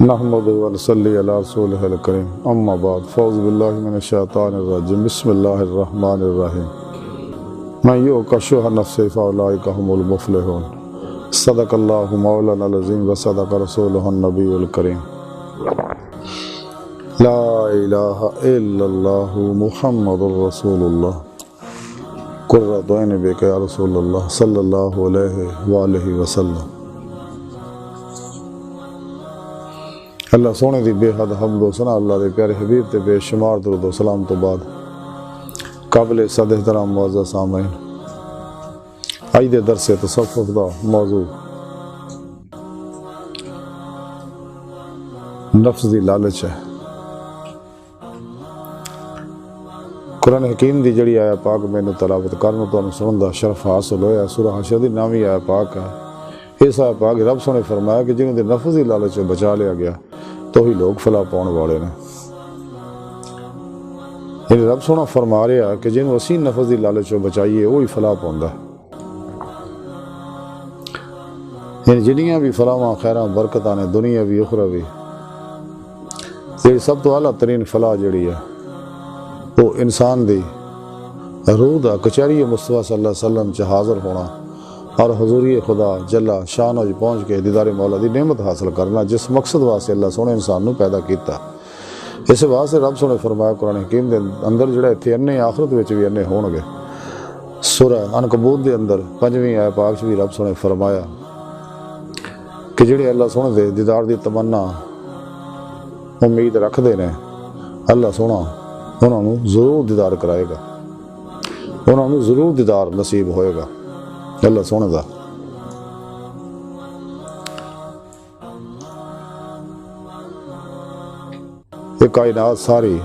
نحمدہ و نصلی علی رسولہ الکریم اما بعد فاعوذ باللہ من الشیطان الرجیم بسم اللہ الرحمن الرحیم من یوق شح نفسہ فاولئک هم المفلحون صدق اللہ مولانا العظیم و صدق رسولہ النبی الکریم لا الہ الا اللہ محمد رسول اللہ قرۃ عین بک یا رسول اللہ صلی اللہ علیہ وآلہ وسلم۔ اللہ سونے دی بے حد حمد و ثنا اللہ دے پیارے حبیب تے بے شمار درود و سلام تو بعد قابل صد احترام معزز سامعین، آج دے درس تصوف دا موضوع نفس دی لالچ ہے۔ قرآن حکیم دی جڑی آیا پاک مینوں تلاوت کرنا تو سنن دا شرف حاصل ہویا۔ سورہ حشر دی نامی آیا پاک ہے۔ اس آیا پاک رب سونے فرمایا کہ جنہوں دے نفس دی لالچ بچا لیا گیا تو ہی لوگ فلاح پاؤن والے نے۔ یعنی رب سونا فرما رہا ہے کہ جنہوں اسی نفس دی لالچ بچائیے وہی فلاح پاؤندا ہے۔ یعنی جنیاں بھی فلاحاں خیراں برکتاں نے دنیا بھی اخرا بھی، یہ سب تو اعلیٰ ترین فلاح جڑی ہے وہ انسان دی روح دا کچہری مصطفیٰ صلی اللہ علیہ وسلم چ حاضر ہونا اور حضوری خدا جلا شان وچ پہنچ کے دیدار مولا دی نعمت حاصل کرنا، جس مقصد واسطے اللہ سونے انسان نو پیدا کیتا۔ اس واسطے رب سونے فرمایا قرآن حکیم دے اندر جڑا اتنے انے آخرت وچ بھی انے ہون گے۔ سورہ عنکبوت دے اندر 5ویں آیت پاک وچ بھی رب سونے فرمایا کہ جڑے اللہ سونے دے دیدار دی تمنا امید رکھ دے نے، اللہ سونا انہوں نے ضرور دیدار کرائے گا، انہوں نے ضرور دیدار نصیب ہوئے گا اللہ سونے دا۔ یہ کائنات ساری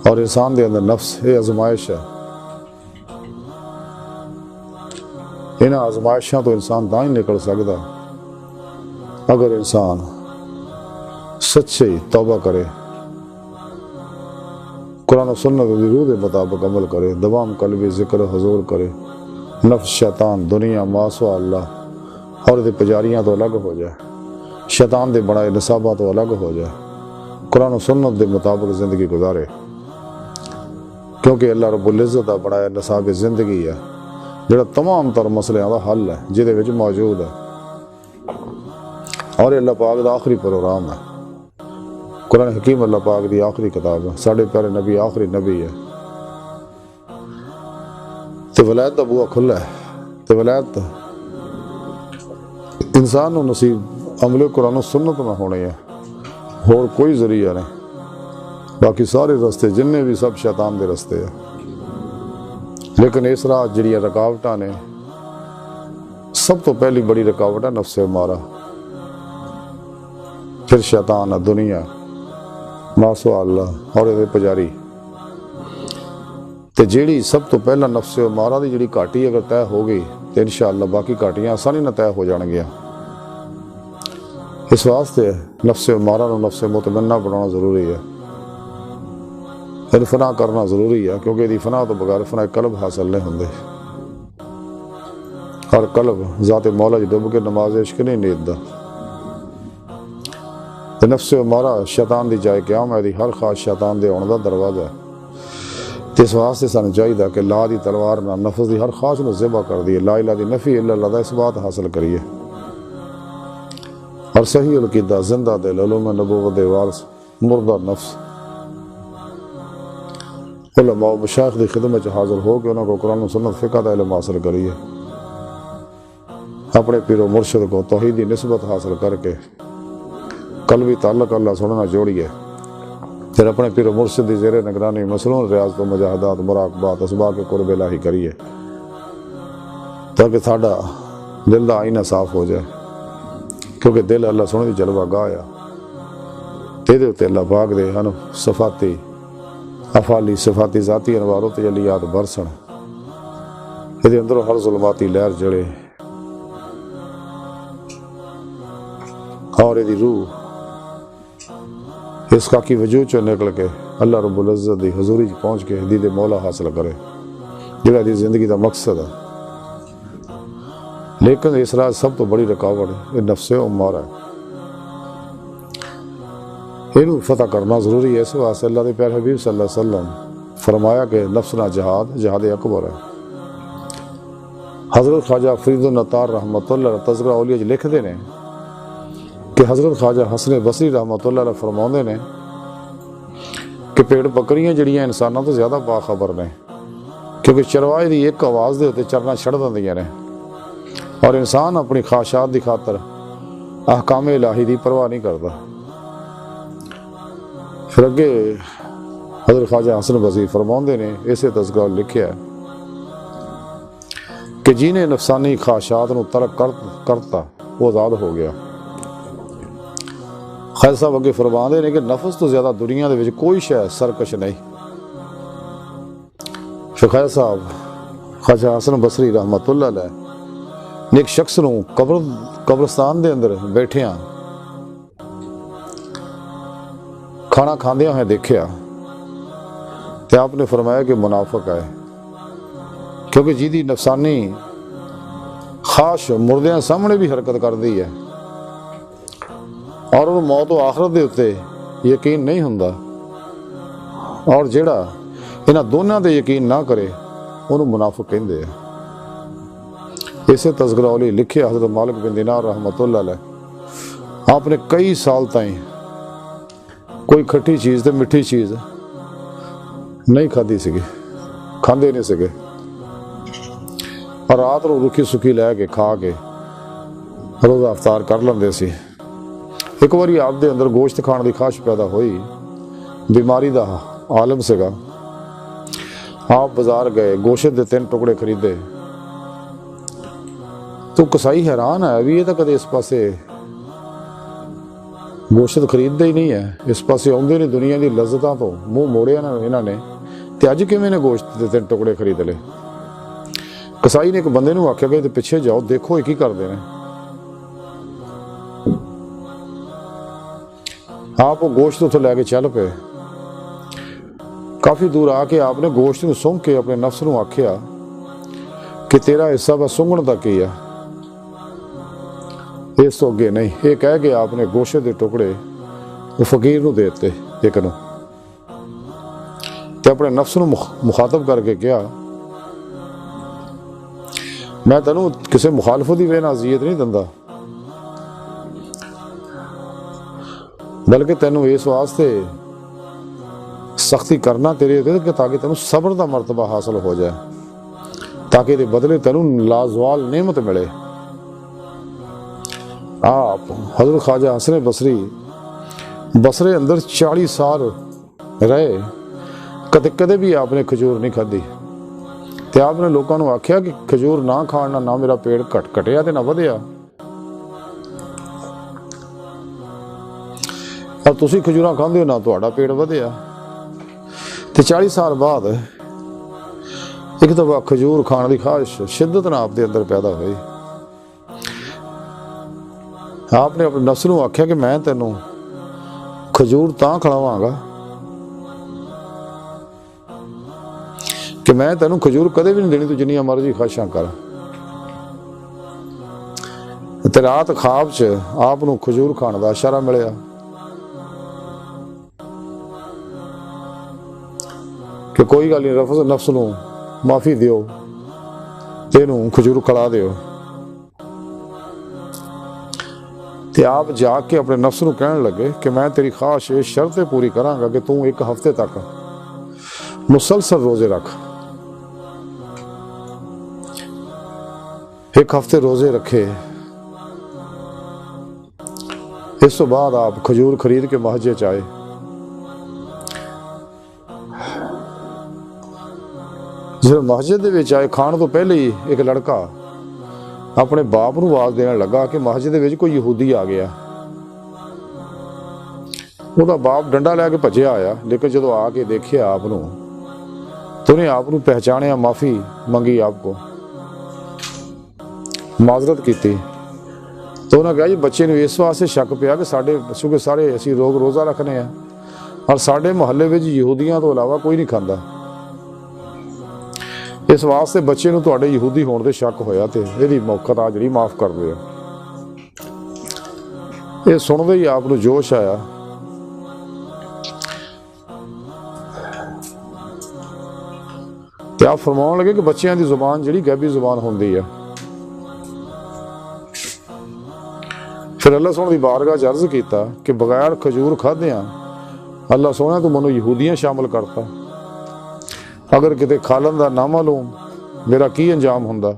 اور انسان دے اندر نفس یہ آزمائش ہے۔ ان آزمائشاں تو انسان تاں ہی نکل سکتا اگر انسان سچی توبہ کرے، قرآن و سنت دی روح دے مطابق عمل کرے، دوام قلبی ذکر حضور کرے، نفس شیطان دنیا ماسوا اللہ اور دے پجاریاں تو الگ ہو جائے، شیطان دے بنائے نصابہ تو الگ ہو جائے، قرآن و سنت دے مطابق زندگی گزارے، کیونکہ اللہ رب العزت دا بنایا نصاب زندگی ہے جڑا تمام تر مسئلے دا حل ہے جہدے وچ موجود ہے، اور اللہ پاک دا آخری پروگرام ہے۔ قرآن حکیم اللہ پاک دی آخری کتاب ہے، ساڑھے پیارے نبی آخری نبی ہے، تے ولایت دا بوا کھلا ہے، تے ولایت انسان نو نصیب عمل قرآن و سنت میں ہونے ہے، اور کوئی ذریعہ نہیں، باقی سارے رستے جننے بھی سب شیطان دے رستے ہیں۔ لیکن اس راہ جڑیاں رکاوٹاں نے، سب تو پہلی بڑی رکاوٹ ہے نفس امارہ، پھر شیطان ہے، دنیا ماسوا اللہ اور یہ پجاری۔ تے جیڑی سب تو پہلا نفس امارہ دی جیڑی کاٹی اگر طے ہو گئی تو انشاءاللہ باقی کاٹیاں آسانی نہ طے ہو جان گیا۔ اس واسطے نفس امارہ نو نفس مطمئنہ بنانا ضروری ہے، پھر فنا کرنا ضروری ہے، کیونکہ دی فنا تو بغیر فنا قلب حاصل نہیں ہوندے، اور قلب ذات مولا جی ڈب کے نماز عشق نہیں نیت دا۔ نفس امارہ شیطان دی جائے قیام ہے، دی ہر خاص شیطان دے آن دا دروازہ ہے۔ اس واسطے سانو چاہیے کہ لا دی تلوار نہ نفس دی ہر خواہش نو ذبح کر دیے، لا الہ دی نفی الا اللہ دا اس بات حاصل کریے، اور صحیح العقیدہ زندہ دل علوم نبوت دے وارث مردہ نفس علماء و مشایخ دی خدمت حاضر ہو کے انہوں کو قرآن و سنت فقہ دا علم حاصل کریے، اپنے پیر و مرشد کو توحیدی نسبت حاصل کر کے قلبی تعلق اللہ سننا جوڑیے، پھر اپنے پیر و مرشد دی زیر نگرانی مسنون ریاضت و مجاہدات مراقبات اسباق قرب الہی کریے، تاکہ ساڈا دل دا آئینہ صاف ہو جائے، کیونکہ دل اللہ سونے دی جلوہ گاہ آ، تے دے اللہ پاک دے ہن صفاتی افعالی صفاتی ذاتی انوار و تجلیات برسن، یہ اندروں ہر ظلماتی لہر جڑے اور یہ روح اس کا کی وجود چو نکل کے اللہ رب العزت دی حضوری پہنچ کے دید مولا حاصل کرے، جڑا دی زندگی دا مقصد ہے۔ لیکن اس راہ سب تو بڑی رکاوٹ ہے نفس امارہ ہے۔ یہ فتح کرنا ضروری ہے. اس واسطے اللہ کے پیارے حبیب صلی اللہ علیہ وسلم فرمایا کہ نفس نہ جہاد اکبر ہے. حضرت خواجہ فرید النطار رحمۃ اللہ علیہ تذکرہ اولیاء لکھتے ہیں کہ حضرت خواجہ حسن بصری رحمۃ اللہ علیہ فرماؤندے نے کہ پیڑ بکریاں جڑیاں انسانوں تو زیادہ باخبر نے، کیونکہ چرواہے دی ایک آواز دے ہوتے چرنا چھڑ دندیاں نے، اور انسان اپنی خواہشات دی خاطر احکام الہی دی پرواہ نہیں کرتا. پھر اگے حضرت خواجہ حسن بصری فرماؤندے نے اسے تذکرہ لکھیا ہے کہ جنہیں نفسانی خواہشات نو ترک کرتا وہ آزاد ہو گیا. خیر صاحب اگے فرماندے نے کہ نفس تو زیادہ دنیا دے وچ کوئی شے سرکش نہیں. پھر خیر صاحب خواجہ حسن بصری رحمۃ اللہ علیہ نے ایک شخص نو قبرستان دے اندر بیٹھیاں کھانا کھاندیاں ہوئے دیکھیا تے آپ نے فرمایا کہ منافق ہے، کیونکہ جیدی نفسانی خواہش مردیاں سامنے بھی حرکت کر دی ہے اور وہ موت و آخرت دے اتے یقین نہیں ہوندا، اور جیڑا انہاں دونوں دے یقین نہ کرے انہوں منافق کہندے ہیں. اسے تذکرہ اولیاء لکھے حضرت مالک بن دینار رحمۃ اللہ علیہ آپ نے کئی سال تائیں کوئی کھٹی چیز تے مٹھی چیز نہیں کھادی سکے، کھاندے نہیں سکے، اور رات رو رکھی سکھی لے کے کھا کے روزہ افطار کر لیندے سی. ایک باری آپ دے اندر گوشت کھان دی خواہش پیدا ہوئی، بیماری دا عالم سگا. آپ بازار گئے، گوشت دے 3 ٹکڑے خریدے تو کسائی حیران ہے بھی یہ تو کدے اس پاسے گوشت خریدتے ہی نہیں ہے، اس پاسے آؤندے نہیں، دنیا دی لذتاں تو منہ موڑیا نا انہاں نے، تے اج کیویں نے گوشت دے 3 ٹکڑے خرید لے. کسائی نے ایک بندے نو آکھیا کہ پیچھے جاؤ دیکھو یہ کی کردے نے. آپ وہ گوشت اتوں لے کے چل پے. کافی دور آ کے آپ نے گوشت نو سونگ کے اپنے نفس نو آکھیا کہ تیرا حصہ بس سونگن تک ہی ہے، اس تو اگے نہیں. یہ کہہ کے آپ نے گوشت دے ٹکڑے وہ فقیر نو دیتے ایک نو، تے اپنے نفس نو مخاطب کر کے کہا میں تینوں کسی مخالفت دی وجہ نال اذیت نہیں دندا، بلکہ تینوں اس واسطے سختی کرنا تیرے تے کہ تاکہ تینوں صبر دا مرتبہ حاصل ہو جائے، تاکہ دے بدلے تینوں لازوال نعمت ملے. آپ حضرت خواجہ حسن بصری بصرے اندر 40 سال رہے، کدے بھی آپ نے کھجور نہیں کھدی. تے آپ نے لوگوں کو آکھیا کہ کھجور نہ کھانا نہ میرا پیٹ کٹیا تے نہ ودیا، اور تسی کھجوراں کھاندے ہو نہ تہاڈا پیٹ ودیا. تے 40 سال بعد ایک دفعہ کھجور کھان دی خواہش شدت نہ آپ دے اندر پیدا ہوئی. آپ نے اپنے نفس نو آکھیا کہ میں تینوں کھجور تاں کھلاواں گا کہ میں تینوں کھجور کدے بھی نہیں دینی، تو جنیاں مرضی خواہشاں کر. تے رات خواب چ آپ نو کھجور کھان دا اشارہ ملیا. کہ کوئی گل نہیں، نفس نو معافی دیو، تینوں کھجور کھلا دیو. تے آپ جا کے اپنے نفس نو کہنے لگے کہ میں تیری خواہش اس شرط پوری کراں گا کہ توں 1 ہفتے تک مسلسل روزے رکھ. 1 ہفتے روزے رکھے. اس تو بعد آپ کھجور خرید کے مسجد آئے. جب مسجد دے وچ آئے کھان تو پہلے ہی ایک لڑکا اپنے باپ نو آواز دینے لگا کہ مسجد دے وچ کوئی یہودی آ گیا. وہ دا باپ ڈنڈا لے کے بھجیا آیا، لیکن جدو آ کے دیکھیا آپ نو تو انہیں آپ نو پہچانیا، معافی منگی، آپ کو معذرت کیتی. تو انہوں نے کہا جی بچے نے اس واسطے شک پیا کہ چونکہ سارے اسی روزہ رکھنے ہیں اور ساڈے محلے وچ یہودیاں تو علاوہ کوئی نہیں کھاندا، اس واسطے بچے نو تواڈے یہودی ہون دے شک ہویا تے ایدی موقع جڑی معاف کر دیو. یہ سن دے ہی آپ نو جوش آیا ਤੇ ਆਪ ਫਰਮਾਉਣ ਲੱਗੇ ਕਿ ਬੱਚਿਆਂ ਦੀ ਜ਼ੁਬਾਨ ਜਿਹੜੀ ਗੈਬੀ ਜ਼ੁਬਾਨ ਹੁੰਦੀ ਆ। ਫਿਰ ਅੱਲਾਹ ਸੋਹਣੇ ਦੀ ਬਾਰਗਾਹ 'ਚ ਅਰਜ਼ ਕੀਤਾ ਕਿ ਬਗੈਰ ਖਜੂਰ ਖਾਧਿਆਂ ਅੱਲਾਹ ਸੋਹਣਾ ਤੂੰ ਮੈਨੂੰ ਯਹੂਦੀਆਂ ਸ਼ਾਮਲ ਕਰਤਾ, ਅਗਰ ਕਿਤੇ ਖਾਲਨ ਦਾ ਨਾ ਮਾਲੂਮ ਮੇਰਾ ਕੀ ਅੰਜਾਮ ਹੁੰਦਾ।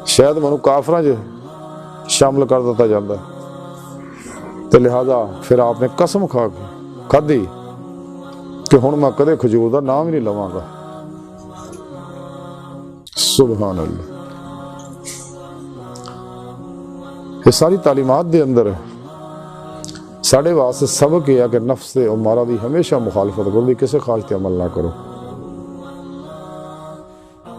ਸ਼ਾਇਦ ਮੈਨੂੰ ਕਾਫਰਾਂ 'ਚ ਸ਼ਾਮਲ ਕਰ ਦਿੱਤਾ ਜਾਂਦਾ। ਤੇ ਲਿਹਾਜ਼ਾ ਫਿਰ ਆਪ ਨੇ ਕਸਮ ਖਾਧੀ ਕਿ ਹੁਣ ਮੈਂ ਕਦੇ ਖਜੂਰ ਦਾ ਨਾਮ ਹੀ ਨਹੀਂ ਲਵਾਂਗਾ। ਸੁਬਹਾਨ ਅੱਲਾਹ। ਇਹ ਸਾਰੀ ਤਾਲੀਮਾਤ ਦੇ ਅੰਦਰ ਸਾਡੇ ਵਾਸਤੇ ਸਬਕ ਇਹ ਆ ਕਿ ਨਫਸ ਤੇ ਉਮਾਰਾ ਦੀ ਹਮੇਸ਼ਾ ਮੁਖਾਲਫਤ ਕਰੋ, ਕਿਸੇ ਖਾਸ ਤੇ ਅਮਲ ਨਾ ਕਰੋ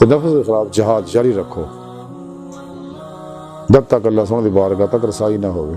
ਤੇ ਨਫਸ ਦੇ ਖਿਲਾਫ ਜਹਾਦ ਜਾਰੀ ਰੱਖੋ ਜਦ ਤੱਕ ਅੱਲਾਹ ਸੋਹਣੇ ਦੀ ਬਾਰਗਾਹ ਤੱਕ ਰਸਾਈ ਨਾ ਹੋਵੇ।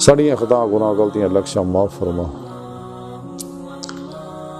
ਸਾਡੀਆਂ ਖਤਾ ਗੁਨਾਹ ਗਲਤੀਆਂ ਲਕਸ਼ਾਂ ਮਾਫ ਫਰਮਾ।